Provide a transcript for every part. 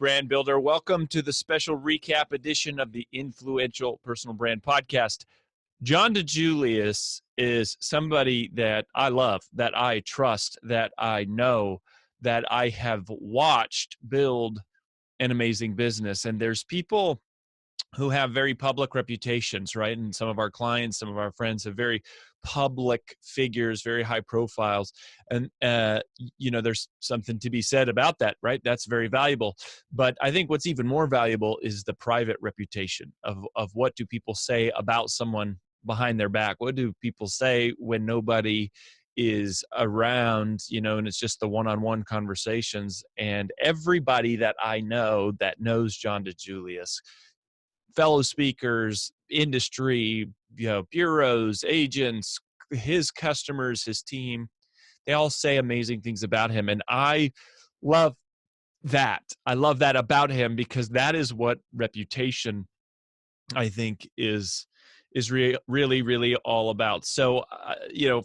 brand builder. Welcome to the special recap edition of the Influential Personal Brand Podcast. John DiJulius is somebody that I love, that I trust, that I know, that I have watched build an amazing business. And there's people who have very public reputations, right? And some of our clients, some of our friends have very public figures, very high profiles. And, there's something to be said about that, right? That's very valuable. But I think what's even more valuable is the private reputation of what do people say about someone behind their back? What do people say when nobody is around, and it's just the one-on-one conversations? And everybody that I know that knows John DiJulius, fellow speakers, industry, bureaus, agents, his customers, his team, they all say amazing things about him. And I love that. I love that about him because that is what reputation, I think, is really all about. So,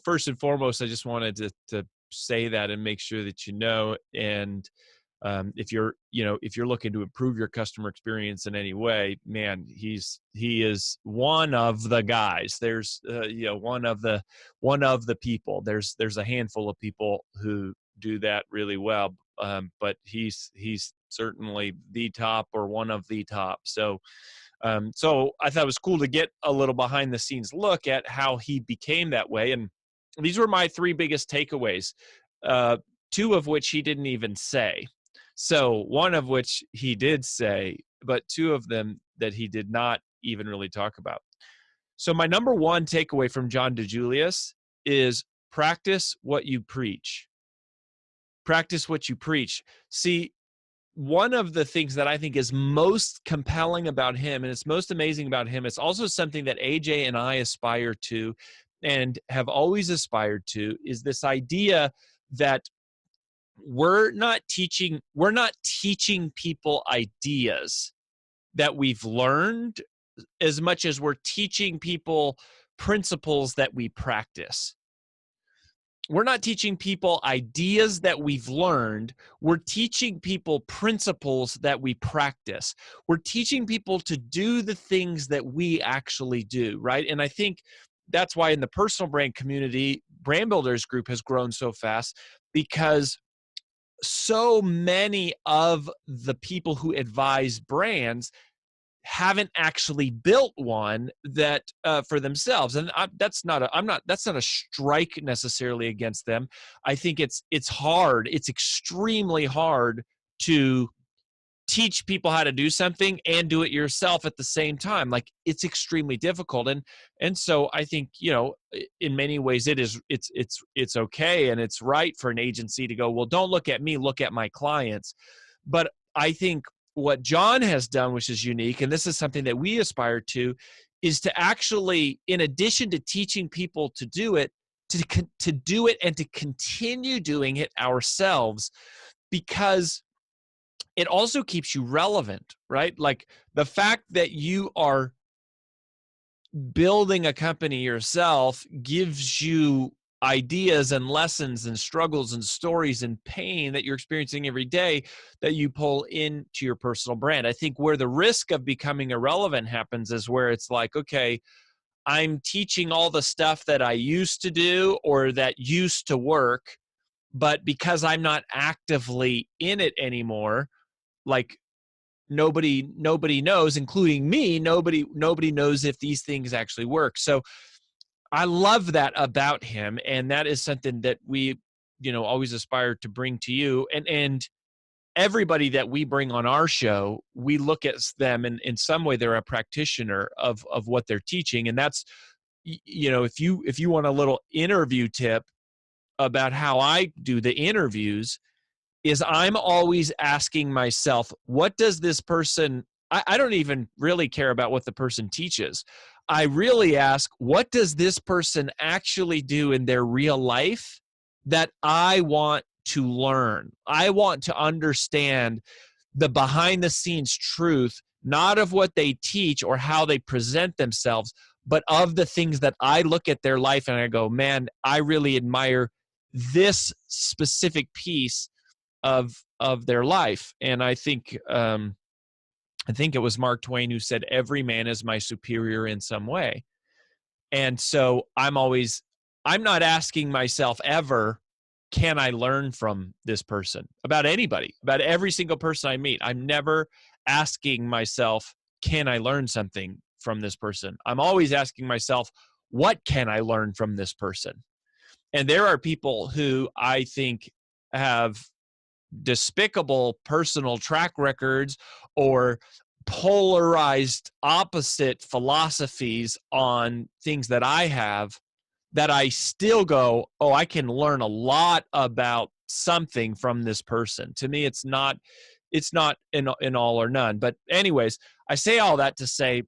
first and foremost, I just wanted to say that and make sure that you know. And if you're looking to improve your customer experience in any way, man, he is one of the guys. There's one of the people. There's a handful of people who do that really well, but he's certainly the top or one of the top. So I thought it was cool to get a little behind the scenes look at how he became that way. And these were my three biggest takeaways, two of which he didn't even say. So one of which he did say, but two of them that he did not even really talk about. So my number one takeaway from John DiJulius is practice what you preach. Practice what you preach. See, one of the things that I think is most compelling about him, and it's most amazing about him, it's also something that AJ and I aspire to and have always aspired to, is this idea that we're not teaching people ideas that we've learned as much as we're teaching people principles that we practice. We're not teaching people ideas that we've learned. We're teaching people principles that we practice. We're teaching people to do the things that we actually do, right? And I think that's why in the personal brand community, Brand Builders Group has grown so fast, because so many of the people who advise brands haven't actually built one that for themselves, and that's not a strike necessarily against them. I think it's hard. It's extremely hard to teach people how to do something and do it yourself at the same time. Like, it's extremely difficult. And so I think, in many ways it's okay. And it's right for an agency to go, well, don't look at me, look at my clients. But I think what John has done, which is unique, and this is something that we aspire to, is to actually, in addition to teaching people to do it, to do it and to continue doing it ourselves, because it also keeps you relevant, right? Like, the fact that you are building a company yourself gives you ideas and lessons and struggles and stories and pain that you're experiencing every day that you pull into your personal brand. I think where the risk of becoming irrelevant happens is where it's like, okay, I'm teaching all the stuff that I used to do or that used to work, but because I'm not actively in it anymore, like, nobody knows, including me, nobody knows if these things actually work. So I love that about him, and that is something that we, always aspire to bring to you. And everybody that we bring on our show, we look at them and in some way they're a practitioner of what they're teaching. And that's, if you want a little interview tip about how I do the interviews, is I'm always asking myself, what does this person, I don't even really care about what the person teaches. I really ask, what does this person actually do in their real life that I want to learn? I want to understand the behind the scenes truth, not of what they teach or how they present themselves, but of the things that I look at their life and I go, man, I really admire this specific piece of their life. And I think it was Mark Twain who said, "Every man is my superior in some way." And so I'm not asking myself ever, can I learn from this person? About anybody, about every single person I meet. I'm never asking myself, can I learn something from this person? I'm always asking myself, what can I learn from this person? And there are people who I think have despicable personal track records or polarized opposite philosophies on things that I have, that I still go, oh, I can learn a lot about something from this person. To me, it's not in all or none. But anyways, I say all that to say,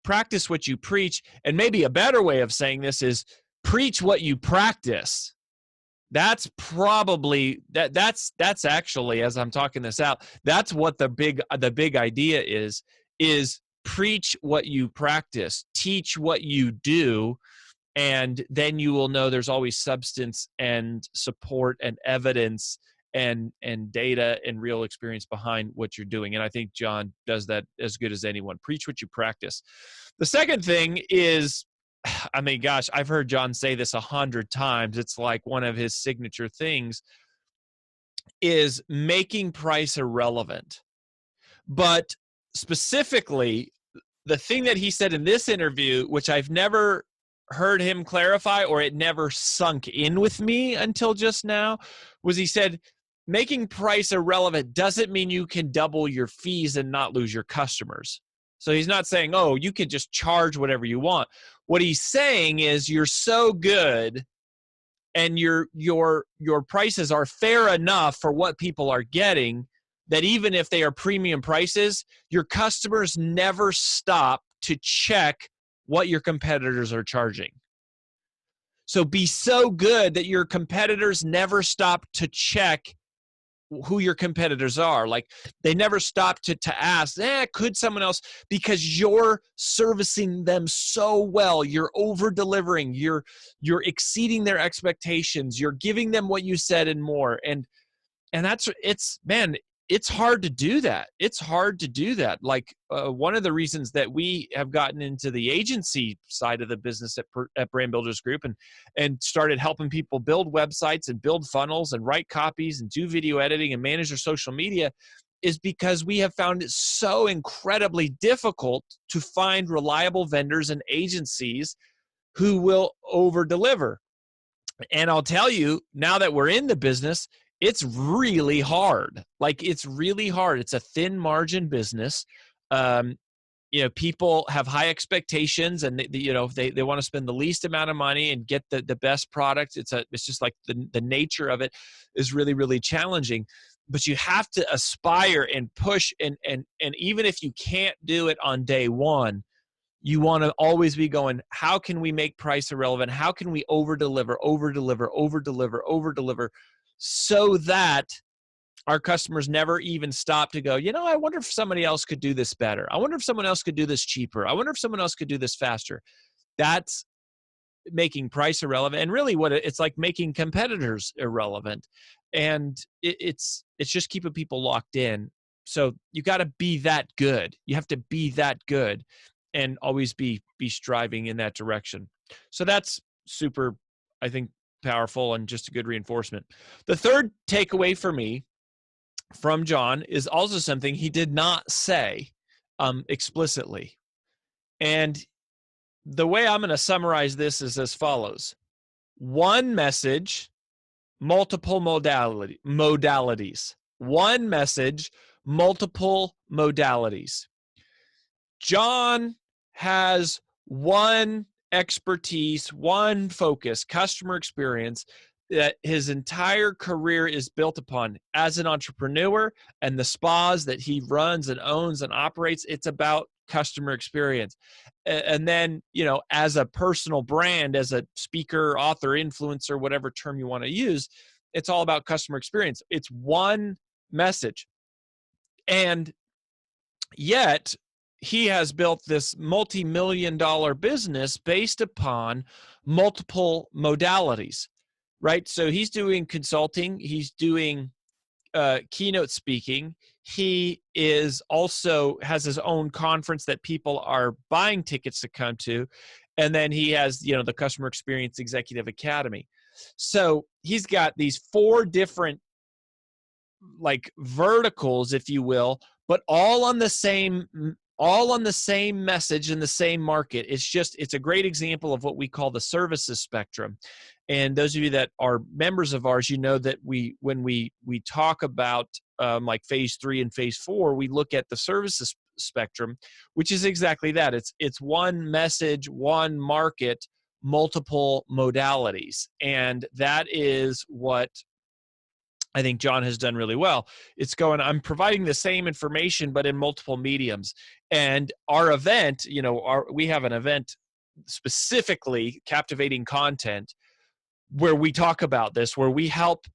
practice what you preach. And maybe a better way of saying this is preach what you practice. That's probably that's actually, as I'm talking this out, that's what the big idea is preach what you practice, teach what you do, and then you will know there's always substance and support and evidence and data and real experience behind what you're doing. And I think John does that as good as anyone. Preach what you practice. The second thing is, I mean, gosh, I've heard John say this 100 times. It's like one of his signature things, is making price irrelevant. But specifically, the thing that he said in this interview, which I've never heard him clarify, or it never sunk in with me until just now, was he said, making price irrelevant doesn't mean you can double your fees and not lose your customers. So he's not saying, oh, you can just charge whatever you want. What he's saying is you're so good and your prices are fair enough for what people are getting that even if they are premium prices, your customers never stop to check what your competitors are charging. So be so good that your competitors never stop to check who your competitors are. Like, they never stop to ask, could someone else, because you're servicing them so well. You're over delivering, you're exceeding their expectations, you're giving them what you said and more. And it's hard to do that. It's hard to do that. Like, one of the reasons that we have gotten into the agency side of the business at Brand Builders Group and started helping people build websites and build funnels and write copies and do video editing and manage their social media is because we have found it so incredibly difficult to find reliable vendors and agencies who will over deliver. And I'll tell you, now that we're in the business, it's really hard. Like, it's really hard. It's a thin margin business. People have high expectations, and they want to spend the least amount of money and get the best product. It's just like the nature of it is really, really challenging. But you have to aspire and push, and even if you can't do it on day one, you want to always be going, how can we make price irrelevant? How can we over deliver, so that our customers never even stop to go, I wonder if somebody else could do this better. I wonder if someone else could do this cheaper. I wonder if someone else could do this faster. That's making price irrelevant. And really it's like making competitors irrelevant. And it's just keeping people locked in. So you got to be that good. You have to be that good and always be striving in that direction. So that's super, I think, powerful and just a good reinforcement. The third takeaway for me from John is also something he did not say explicitly. And the way I'm going to summarize this is as follows. One message, multiple modalities. One message, multiple modalities. John has one expertise, one focus, customer experience, that his entire career is built upon as an entrepreneur, and the spas that he runs and owns and operates, it's about customer experience. And then, as a personal brand, as a speaker, author, influencer, whatever term you want to use, it's all about customer experience. It's one message. And yet, he has built this multi-million-dollar business based upon multiple modalities, right? So he's doing consulting, he's doing keynote speaking. He is also has his own conference that people are buying tickets to come to. And then he has, the Customer Experience Executive Academy. So he's got these 4 different like verticals, if you will, but all on the same message in the same market. It's a great example of what we call the services spectrum. And those of you that are members of ours, you know that when we talk about like phase 3 and phase 4, we look at the services spectrum, which is exactly that. It's one message, one market, multiple modalities. And that is what I think John has done really well. I'm providing the same information, but in multiple mediums. And our event, we have an event specifically captivating content where we talk about this, where we help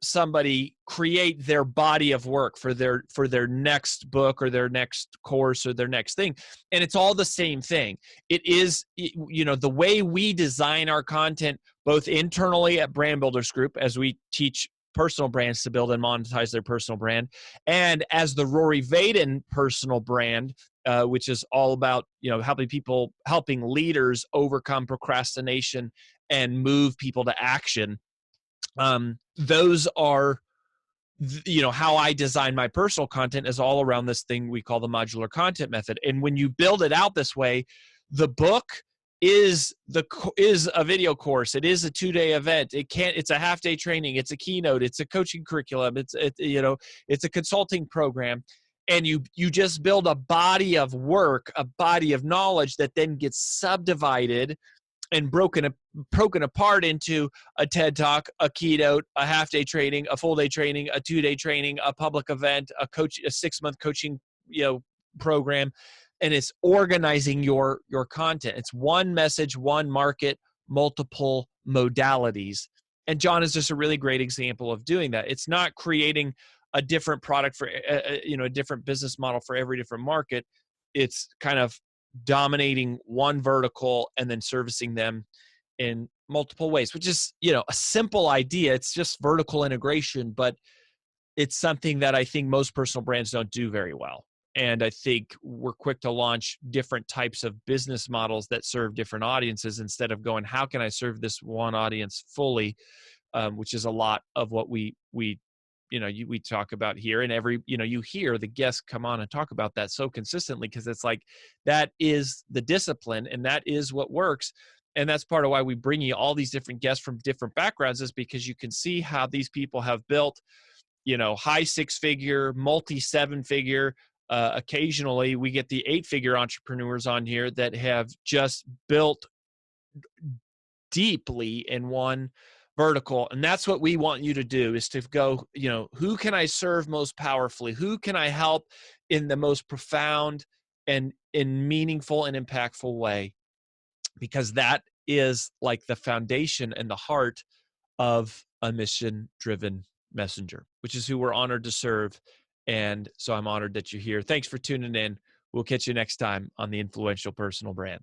somebody create their body of work for their next book or their next course or their next thing. And it's all the same thing. It is, the way we design our content, both internally at Brand Builders Group, as we teach personal brands to build and monetize their personal brand, and as the Rory Vaden personal brand, which is all about, helping leaders overcome procrastination and move people to action. Those are, how I design my personal content is all around this thing we call the modular content method. And when you build it out this way, the book is a video course. It is a 2-day event. It's a half-day training. It's a keynote. It's a coaching curriculum. It's a consulting program. And you just build a body of work, a body of knowledge that then gets subdivided and broken apart into a TED Talk, a keynote, a half-day training, a full-day training, a 2-day training, a public event, a 6-month coaching, program. And it's organizing your content. It's one message, one market, multiple modalities. And John is just a really great example of doing that. It's not creating a different product for, a different business model for every different market. It's kind of dominating one vertical and then servicing them in multiple ways, which is, a simple idea. It's just vertical integration, but it's something that I think most personal brands don't do very well. And I think we're quick to launch different types of business models that serve different audiences instead of going, how can I serve this one audience fully, which is a lot of what we talk about here. And you hear the guests come on and talk about that so consistently, because it's like, that is the discipline and that is what works. And that's part of why we bring you all these different guests from different backgrounds, is because you can see how these people have built, high 6-figure, multi 7-figure. Occasionally we get the 8-figure entrepreneurs on here that have just built deeply in one vertical. And that's what we want you to do, is to go, who can I serve most powerfully? Who can I help in the most profound and in meaningful and impactful way? Because that is like the foundation and the heart of a mission-driven messenger, which is who we're honored to serve. And so I'm honored that you're here. Thanks for tuning in. We'll catch you next time on The Influential Personal Brand.